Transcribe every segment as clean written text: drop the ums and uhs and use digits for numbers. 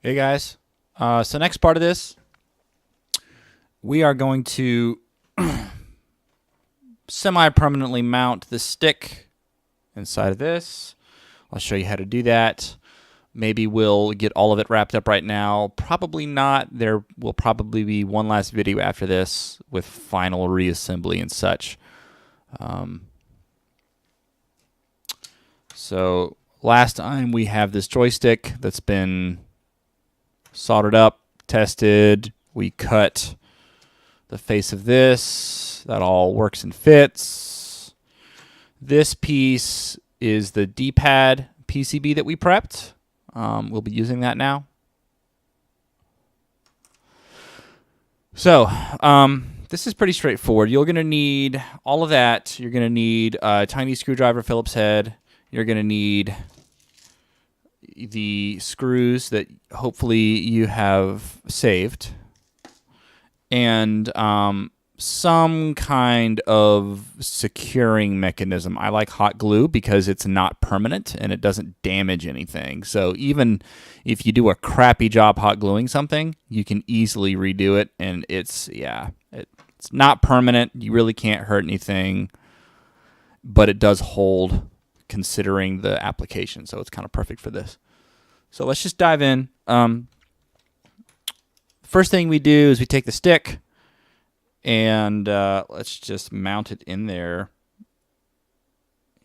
Hey guys, so next part of this, we are going to semi-permanently mount the stick inside of this. I'll show you how to do that. Maybe we'll get all of it wrapped up right now. Probably not. There will probably be one last video after this with final reassembly and such. So last time we have this joystick that's been soldered up, tested. We cut the face of this. That all works and fits. This piece is the D-pad PCB that we prepped. We'll be using that now. So this is pretty straightforward. You're going to need all of that. You're going to need a tiny screwdriver, Phillips head. You're going to need the screws that hopefully you have saved, and some kind of securing mechanism. I like hot glue because it's not permanent and it doesn't damage anything. So even if you do a crappy job hot gluing something, you can easily redo it, and it's not permanent. You really can't hurt anything, but it does hold considering the application, so it's kind of perfect for this. So let's just dive in. First thing we do is we take the stick and let's just mount it in there.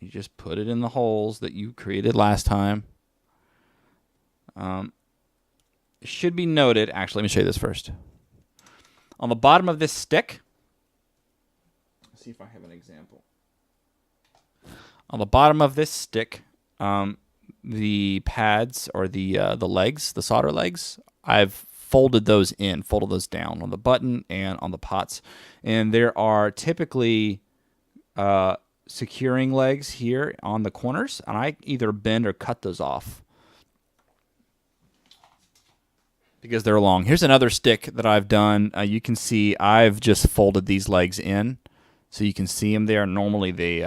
You just put it in the holes that you created last time. It should be noted, actually, let me show you this first. On the bottom of this stick, let's see if I have an example. On the bottom of this stick, the pads or the legs, the solder legs, I've folded those down on the button and on the pots. And there are typically securing legs here on the corners, and I either bend or cut those off because they're long. Here's another stick that I've done. You can see I've just folded these legs in so you can see them there. Normally they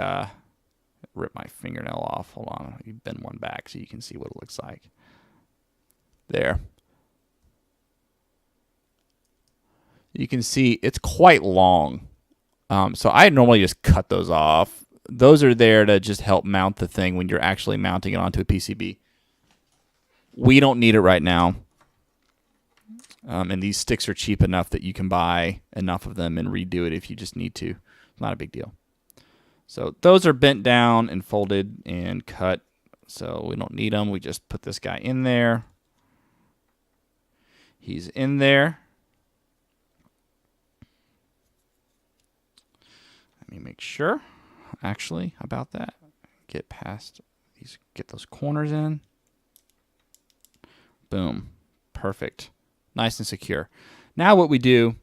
rip my fingernail off. Hold on, you bend one back so you can see what it looks like. There. You can see it's quite long. So I normally just cut those off. Those are there to just help mount the thing when you're actually mounting it onto a PCB. We don't need it right now. And these sticks are cheap enough that you can buy enough of them and redo it if you just need to. It's not a big deal. So those are bent down and folded and cut. So we don't need them. We just put this guy in there. He's in there. Let me make sure, actually, about that. Get past these, get those corners in. Boom. Perfect. Nice and secure. Now what we do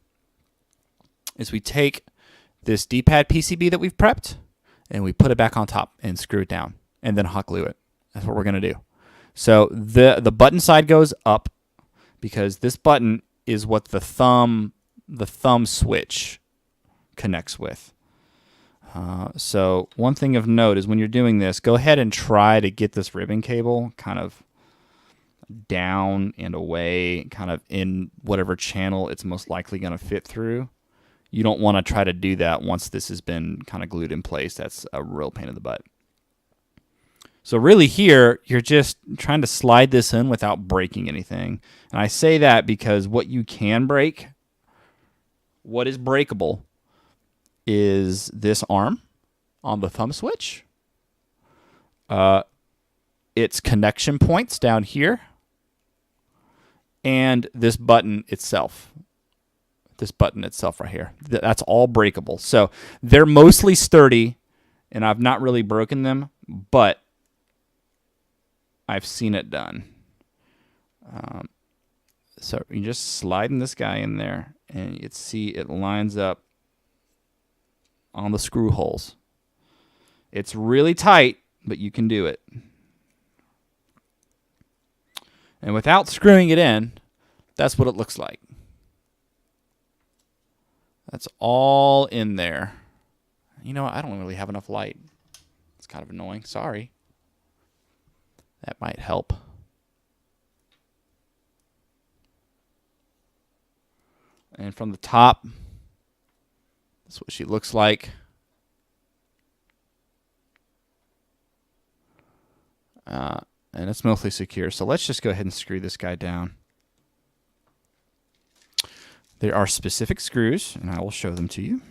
is we take this D-pad PCB that we've prepped, and we put it back on top and screw it down, and then hot glue it. That's what we're going to do. So the button side goes up because this button is what the thumb switch connects with. So one thing of note is when you're doing this, go ahead and try to get this ribbon cable kind of down and away, kind of in whatever channel it's most likely going to fit through. You don't want to try to do that once this has been kind of glued in place. That's a real pain in the butt. So really here, you're just trying to slide this in without breaking anything. And I say that because what you can break, what is breakable, is this arm on the thumb switch. Its connection points down here. And this button itself. This button itself right here. That's all breakable. So they're mostly sturdy, and I've not really broken them, but I've seen it done. So you just sliding this guy in there, and you see it lines up on the screw holes. It's really tight, but you can do it. And without screwing it in, that's what it looks like. That's all in there. You know what? I don't really have enough light. It's kind of annoying. Sorry. That might help. And from the top, that's what she looks like. And it's mostly secure. So let's just go ahead and screw this guy down. There are specific screws, and I will show them to you.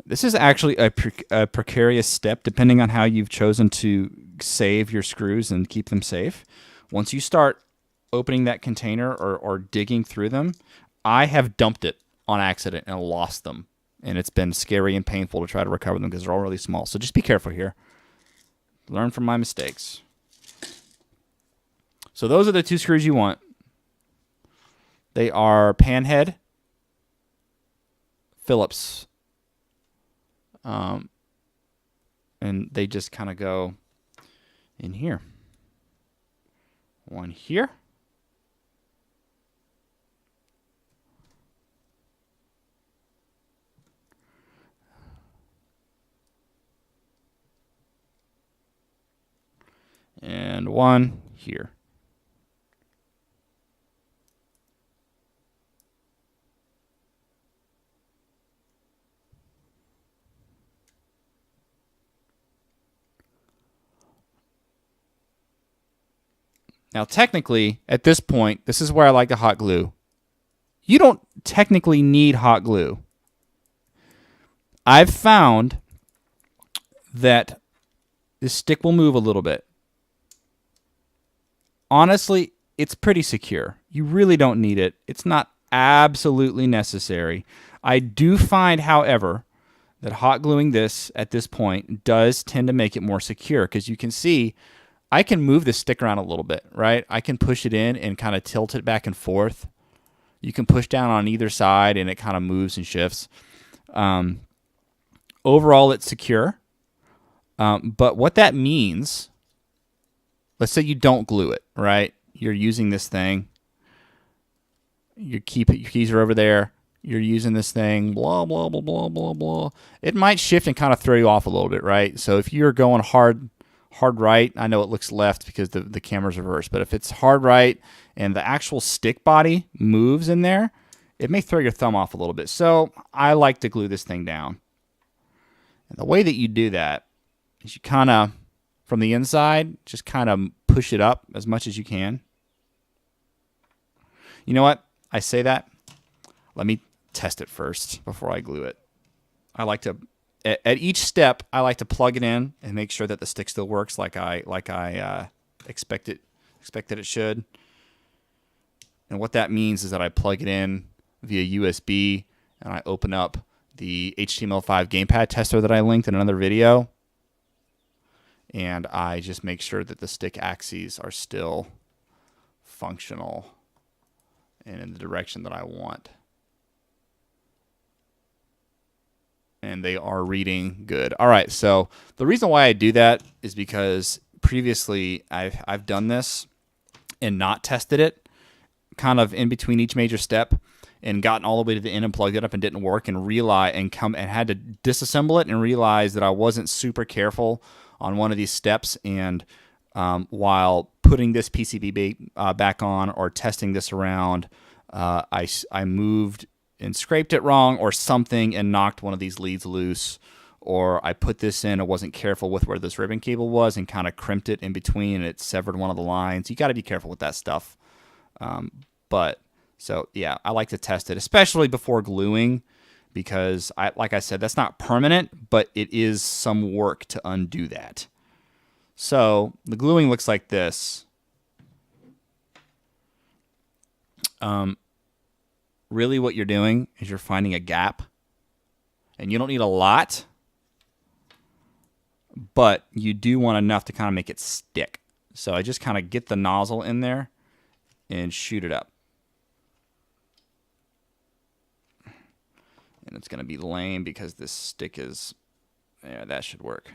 This is actually a precarious step, depending on how you've chosen to save your screws and keep them safe. Once you start opening that container or digging through them, I have dumped it on accident and lost them. And it's been scary and painful to try to recover them because they're all really small. So just be careful here. Learn from my mistakes. So those are the two screws you want. They are panhead Phillips. And they just kind of go in here. One here. And one here. Now, technically, at this point, this is where I like the hot glue. You don't technically need hot glue. I've found that this stick will move a little bit. Honestly, it's pretty secure. You really don't need it. It's not absolutely necessary. I do find, however, that hot gluing this at this point does tend to make it more secure because you can see I can move this stick around a little bit, right? I can push it in and kind of tilt it back and forth. You can push down on either side and it kind of moves and shifts. Overall, it's secure. But what that means, let's say you don't glue it, right? You're using this thing. Your keys are over there. You're using this thing, blah, blah, blah, blah, blah, blah. It might shift and kind of throw you off a little bit, right? So if you're going hard right, I know it looks left because the camera's reversed, but if it's hard right and the actual stick body moves in there, it may throw your thumb off a little bit. So I like to glue this thing down. And the way that you do that is you kind of, from the inside, just kind of push it up as much as you can. You know what? I say that. Let me test it first before I glue it. I like to, at each step, I like to plug it in and make sure that the stick still works like I expected it should. And what that means is that I plug it in via USB and I open up the HTML5 gamepad tester that I linked in another video. And I just make sure that the stick axes are still functional and in the direction that I want. And they are reading good. All right, so the reason why I do that is because previously I've done this and not tested it, kind of in between each major step, and gotten all the way to the end and plugged it up and didn't work, and had to disassemble it and realize that I wasn't super careful on one of these steps, and while putting this PCB back on or testing this around, I moved and scraped it wrong or something and knocked one of these leads loose, or I put this in, I wasn't careful with where this ribbon cable was and kind of crimped it in between and it severed one of the lines. You got to be careful with that stuff. So yeah, I like to test it, especially before gluing, because like I said, that's not permanent, but it is some work to undo that. So the gluing looks like this. Really what you're doing is you're finding a gap, and you don't need a lot, but you do want enough to kind of make it stick. So I just kind of get the nozzle in there and shoot it up. And it's going to be lame because this stick is, yeah, that should work.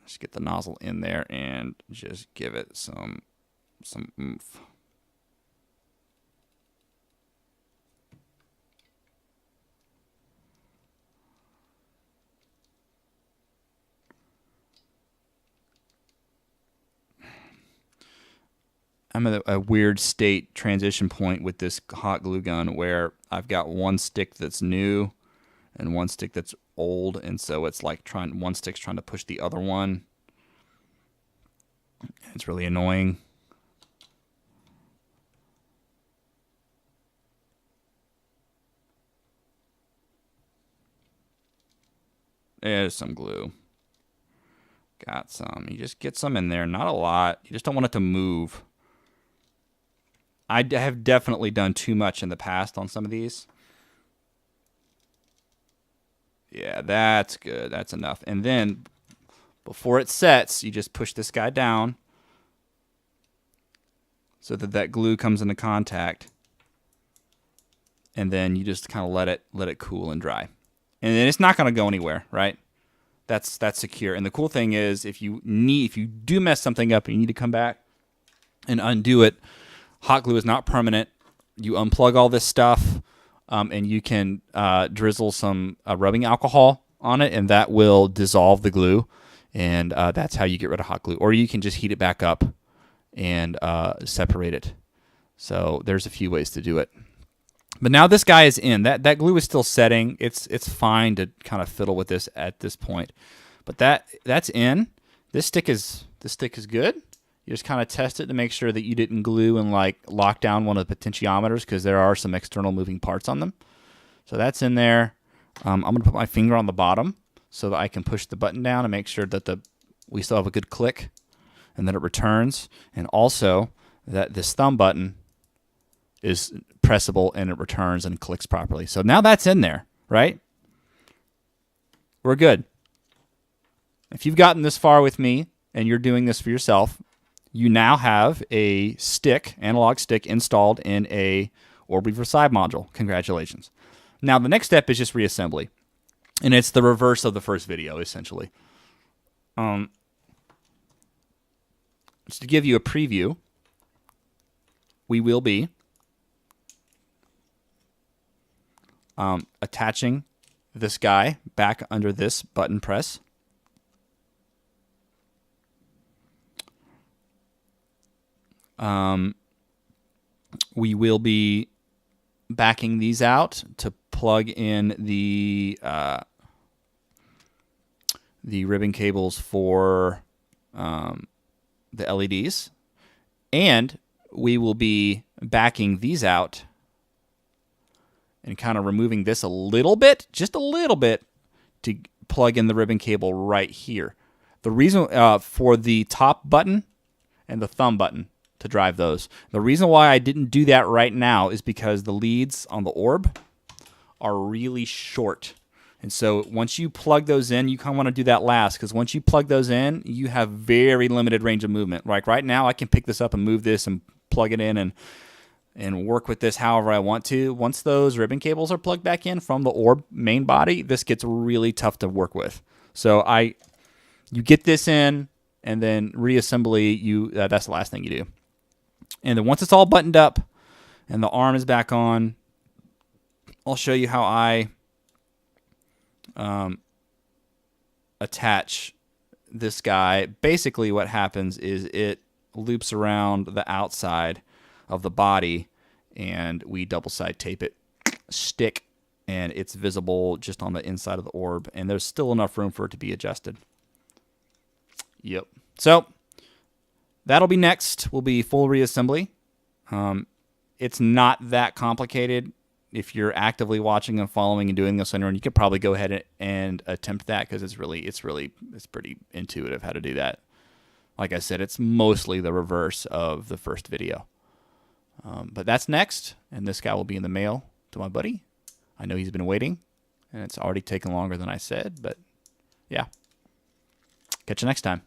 Just get the nozzle in there and just give it some oomph. I'm at a weird state transition point with this hot glue gun where I've got one stick that's new and one stick that's old, and so it's like one stick's trying to push the other one. It's really annoying. There's some glue. Got some. You just get some in there. Not a lot. You just don't want it to move. I have definitely done too much in the past on some of these. Yeah, that's good. That's enough. And then before it sets, you just push this guy down so that that glue comes into contact. And then you just kind of let it cool and dry. And then it's not going to go anywhere, right? That's secure. And the cool thing is if you do mess something up and you need to come back and undo it, hot glue is not permanent. You unplug all this stuff, and you can drizzle some rubbing alcohol on it, and that will dissolve the glue. And that's how you get rid of hot glue. Or you can just heat it back up and separate it. So there's a few ways to do it. But now this guy is in. That glue is still setting. It's fine to kind of fiddle with this at this point. But that's in. This stick is good. You just kind of test it to make sure that you didn't glue and like lock down one of the potentiometers, because there are some external moving parts on them. So that's in there. I'm going to put my finger on the bottom so that I can push the button down and make sure that we still have a good click and that it returns. And also that this thumb button is pressable and it returns and clicks properly. So now that's in there, right? We're good. If you've gotten this far with me and you're doing this for yourself, you now have a analog stick installed in a Orbweaver side module. Congratulations. Now the next step is just reassembly. And it's the reverse of the first video, essentially. Just to give you a preview, we will be attaching this guy back under this button press. We will be backing these out to plug in the ribbon cables for the LEDs, and we will be backing these out and kind of removing this a little bit, just a little bit, to plug in the ribbon cable right here. The reason for the top button and the thumb button to drive those. The reason why I didn't do that right now is because the leads on the orb are really short. And so once you plug those in, you kind of want to do that last, because once you plug those in, you have very limited range of movement. Like right now, I can pick this up and move this and plug it in and work with this however I want to. Once those ribbon cables are plugged back in from the orb main body, this gets really tough to work with. So you get this in, and then reassembly, that's the last thing you do. And then once it's all buttoned up and the arm is back on, I'll show you how I attach this guy. Basically what happens is it loops around the outside of the body, and we double side tape it, stick, and it's visible just on the inside of the orb, and there's still enough room for it to be adjusted. Yep. So that'll be next. Will be full reassembly. It's not that complicated. If you're actively watching and following and doing this on your own, you could probably go ahead and attempt that, because it's pretty intuitive how to do that. Like I said, it's mostly the reverse of the first video. But that's next, and this guy will be in the mail to my buddy. I know he's been waiting, and it's already taken longer than I said, but yeah. Catch you next time.